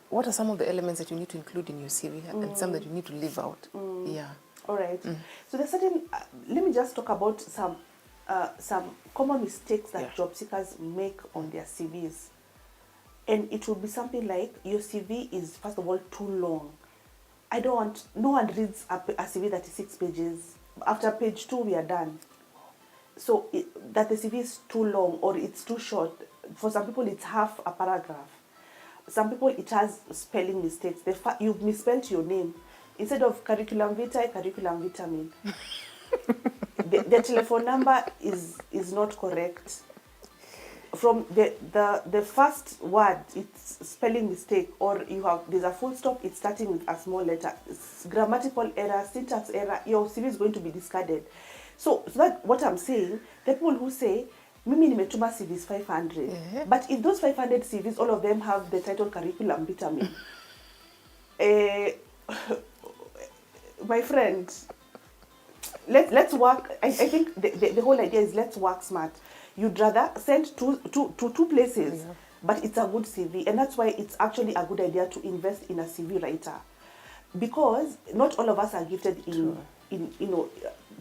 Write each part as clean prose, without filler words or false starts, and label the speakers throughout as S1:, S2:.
S1: what are some of the elements that you need to include in your CV and some that you need to leave out? Yeah.
S2: All right. So there's certain. Let me just talk about some common mistakes that job seekers make on their CVs, and it will be something like your CV is first of all too long. I don't want. No one reads a CV that is 6 pages. After page 2, we are done. So that the CV is too long or it's too short. For some people, it's half a paragraph. Some people, it has spelling mistakes. You've misspelled your name. Instead of curriculum vitae, curriculum vitamin. The telephone number is not correct. From the first word, it's spelling mistake, or there's a full stop, it's starting with a small letter. It's grammatical error, syntax error, your CV is going to be discarded. So that what I'm saying, the people who say, Mimi nimetuma CVs 500, but if those 500 CVs, all of them have the title curriculum vitamin, my friend, let's work. I think the whole idea is let's work smart. You'd rather send to two places, but it's a good CV, and that's why it's actually a good idea to invest in a CV writer, because not all of us are gifted in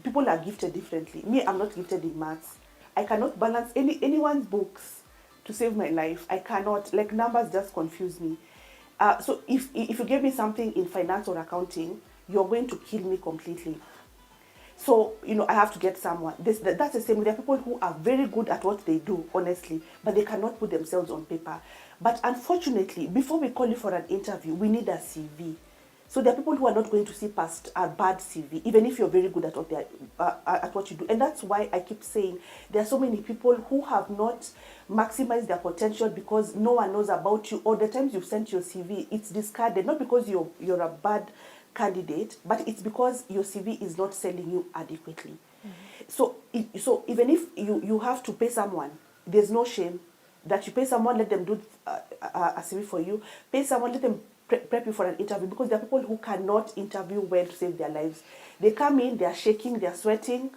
S2: people are gifted differently. Me, I'm not gifted in maths. I cannot balance anyone's books to save my life. I cannot. Like, numbers just confuse me. So if you give me something in finance or accounting, you're going to kill me completely. So, I have to get someone. That's the same. There are people who are very good at what they do, honestly, but they cannot put themselves on paper. But unfortunately, before we call you for an interview, we need a CV. So there are people who are not going to see past a bad CV, even if you're very good at what you do. And that's why I keep saying there are so many people who have not maximized their potential because no one knows about you, or the times you've sent your CV, it's discarded, not because you're a bad candidate, but it's because your CV is not selling you adequately. So even if you have to pay someone, there's no shame that you pay someone, let them do a CV for you, pay someone, let them prep you for an interview, because there are people who cannot interview well to save their lives. They come in, they are shaking, they are sweating.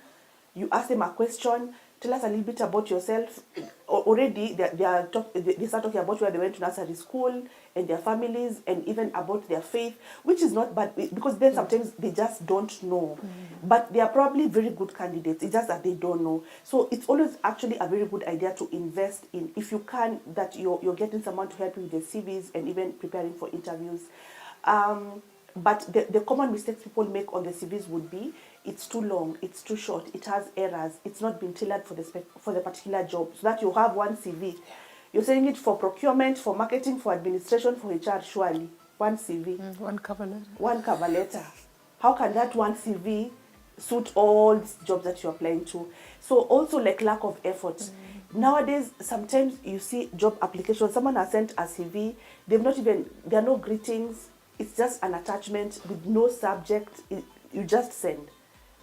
S2: You ask them a question, tell us a little bit about yourself. Already, they start talking about where they went to nursery school and their families, and even about their faith, which is not bad, because then sometimes they just don't know. But they are probably very good candidates. It's just that they don't know. So it's always actually a very good idea to invest in, if you can, that you're getting someone to help you with the CVs and even preparing for interviews. But the common mistakes people make on the CVs would be, it's too long, it's too short, it has errors, it's not been tailored for the particular job. So that you have one CV. You're sending it for procurement, for marketing, for administration, for HR, surely. One CV.
S1: One cover letter.
S2: One cover letter. How can that one CV suit all these jobs that you're applying to? So also, like, lack of effort. Nowadays, sometimes you see job applications, someone has sent a CV, there are no greetings, it's just an attachment with no subject, you just send.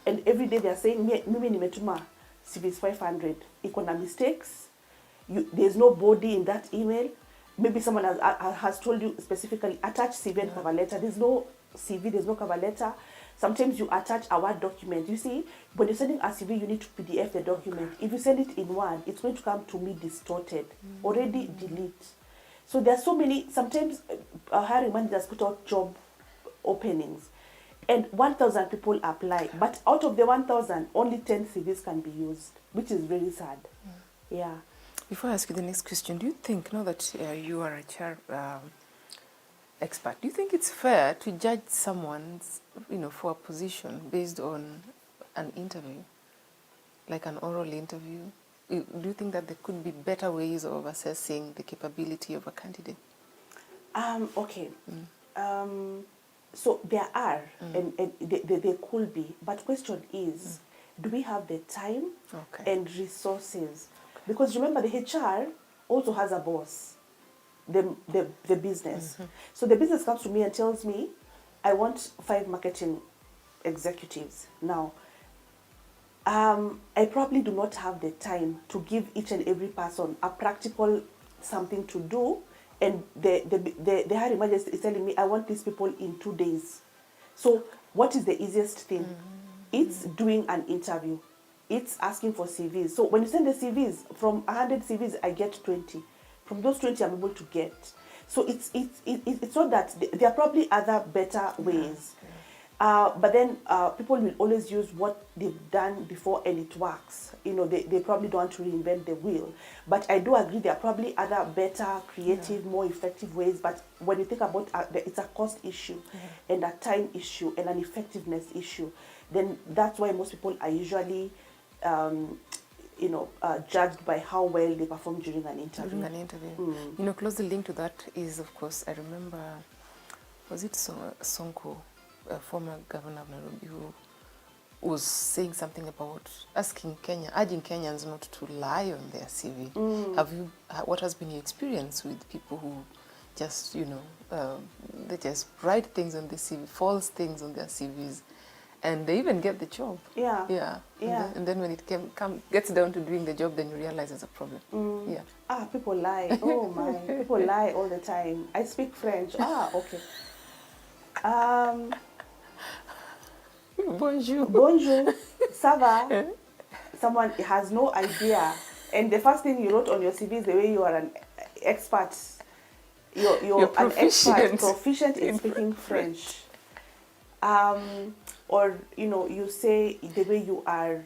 S2: And every day they are saying, Mimi nimetuma CVs 500. Iko na mistakes. There's no body in that email. Maybe someone has told you specifically, attach CV and cover letter. There's no CV, there's no cover letter. Sometimes you attach a Word document. You see, when you're sending a CV, you need to PDF the document. If you send it in Word, it's going to come to me distorted. Already delete. So there are so many, sometimes hiring managers put out job openings, and 1,000 people apply. But out of the 1,000, only 10 CVs can be used, which is very sad. Yeah.
S1: Before I ask you the next question, do you think, now that you are a HR expert, do you think it's fair to judge someone's, for a position based on an interview, like an oral interview? Do you think that there could be better ways of assessing the capability of a candidate?
S2: Okay. So there are, and they could be, but question is, do we have the time and resources? Because remember, the HR also has a boss, the business. So the business comes to me and tells me, I want 5 marketing executives. Now, I probably do not have the time to give each and every person a practical something to do, and the hiring manager is telling me, I want these people in 2 days. So what is the easiest thing? It's doing an interview. It's asking for CVs. So when you send the CVs, from 100 CVs, I get 20. From those 20, I'm able to get. So it's not that there are probably other better ways. But then people will always use what they've done before and it works. You know, they probably don't want to reinvent the wheel. But I do agree there are probably other better, creative, more effective ways. But when you think about it's a cost issue and a time issue and an effectiveness issue, then that's why most people are usually judged by how well they perform during an interview.
S1: During an interview. You know, closely linked to that is, of course, I remember, was it Sonko, a former governor of Nairobi, who was saying something about urging Kenyans not to lie on their CV. What has been your experience with people who just, they just write things on the CV, false things on their CVs, and they even get the job.
S2: Yeah.
S1: And then when it gets down to doing the job, then you realize there's a problem.
S2: People lie. Oh my, people lie all the time. I speak French. Okay. Bonjour. Ça va? Someone has no idea, and the first thing you wrote on your CV is the way you are an expert. You're an expert, proficient in speaking French. Or you say the way you are,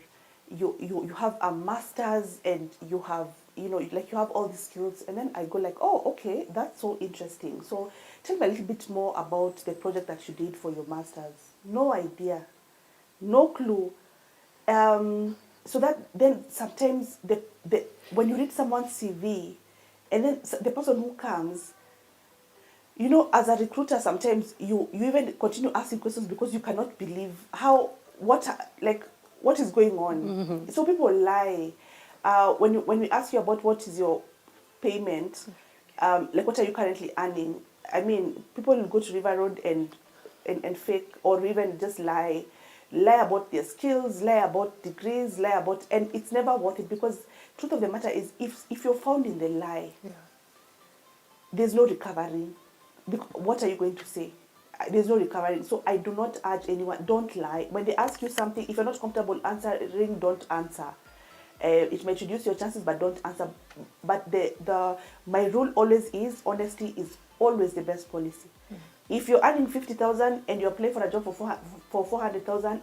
S2: you have a master's and you have you have all these skills, and then I go like, oh, okay, that's so interesting. So tell me a little bit more about the project that you did for your master's. No idea, no clue. So that then sometimes when you read someone's CV, and then the person who comes, as a recruiter, sometimes you even continue asking questions because you cannot believe what is going on. So people lie. When we ask you about what is your payment, what are you currently earning? I mean, people will go to River Road and fake, or even just lie about their skills, lie about degrees, and it's never worth it, because truth of the matter is, if you're found in the lie, there's no recovery. What are you going to say? There's no recovery. So I do not urge anyone, don't lie. When they ask you something, if you're not comfortable answering, don't answer. It may reduce your chances, but don't answer. But my rule always is, honesty is always the best policy. If you're earning 50,000 and you're applying for a job for 400,000,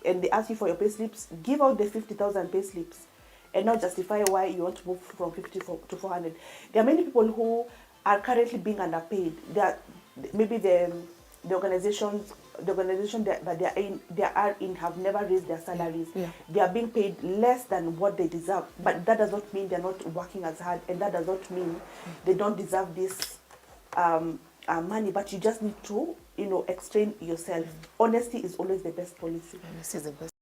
S2: and they ask you for your pay slips, give out the 50,000 pay slips, and not justify why you want to move from 50 to 400. There are many people who are currently being underpaid. Maybe the organization that they are in have never raised their salaries. They are being paid less than what they deserve. But that does not mean they're not working as hard, and that does not mean they don't deserve this money. But you just need to, explain yourself. Honesty is always the best policy.
S1: Honesty is the best.